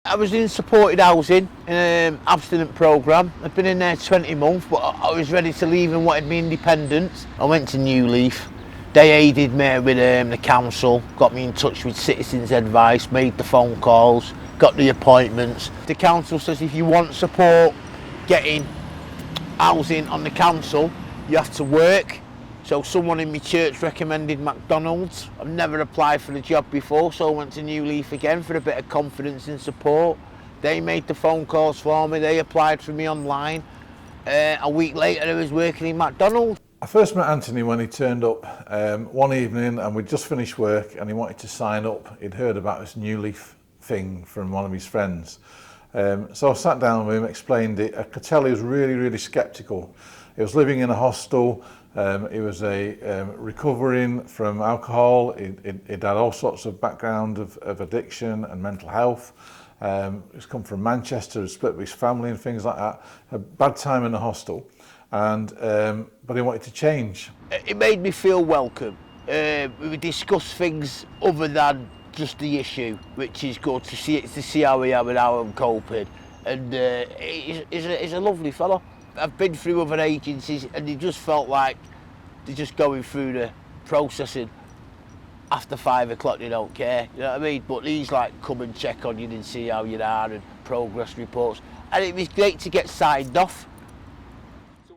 I was in supported housing, abstinent programme. I'd been in there 20 months, but I was ready to leave and wanted me independence. I went to New Leaf. They aided me with the council, got me in touch with Citizens Advice, made the phone calls, got the appointments. The council says if you want support getting housing on the council, you have to work. So someone in my church recommended McDonald's. I've never applied for the job before, so I went to New Leaf again for a bit of confidence and support. They made the phone calls for me, they applied for me online. A week later I was working in McDonald's. I first met Anthony when he turned up one evening and we'd just finished work and he wanted to sign up. He'd heard about this New Leaf thing from one of his friends. So I sat down with him, explained it. I could tell he was really sceptical. He was living in a hostel. He was recovering from alcohol. He'd had all sorts of background of addiction and mental health. He's come from Manchester, had split with his family and things like that. A bad time in the hostel, and but he wanted to change. It made me feel welcome. We discussed things other than just the issue, which is good to see how we are and how I'm coping. And he's a lovely fellow. I've been through other agencies and they just felt like they're just going through the processing. After 5 o'clock they don't care, you know what I mean? But these like come and check on you and see how you are and progress reports. And it was great to get signed off.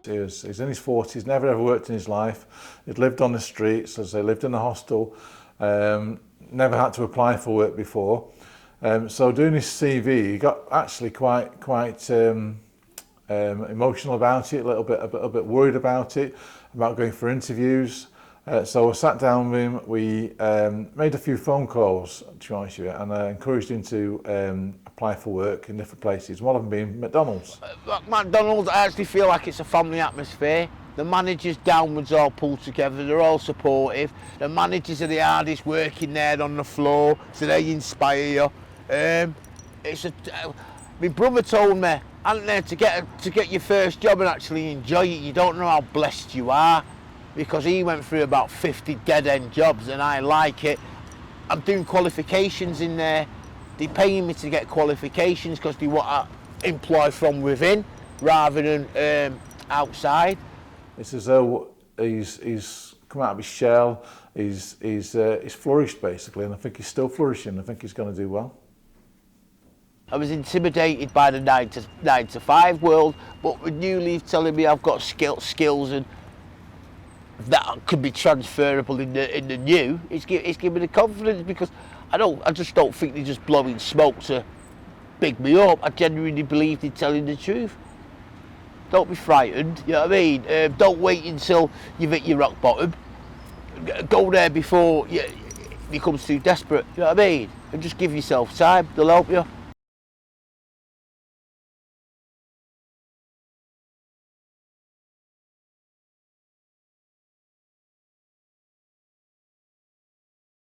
He's in his 40s, never ever worked in his life. He'd lived on the streets, as they lived in a hostel, never had to apply for work before. So doing his CV, he got actually quite emotional about it, a little bit worried about it, about going for interviews. So I sat down with him, we made a few phone calls, to be honest with you, and I encouraged him to apply for work in different places, one of them being McDonald's. McDonald's, I actually feel like it's a family atmosphere. The managers downwards all pulled together, they're all supportive. The managers are the hardest working there on the floor, so they inspire you. My brother told me, Anthony, to get your first job and actually enjoy it, you don't know how blessed you are, because he went through about 50 dead-end jobs and I like it. I'm doing qualifications in there. They're paying me to get qualifications because they want to employ from within rather than outside. It's as though he's come out of his shell, he's flourished basically, and I think he's still flourishing. I think he's going to do well. I was intimidated by the 9 to 5 world, but with New Leaf telling me I've got skills and that could be transferable in the new, it's given me the confidence, because I just don't think they're just blowing smoke to big me up. I genuinely believe they're telling the truth. Don't be frightened, you know what I mean? Don't wait until you've hit your rock bottom. Go there before it becomes too desperate, you know what I mean? And just give yourself time, they'll help you.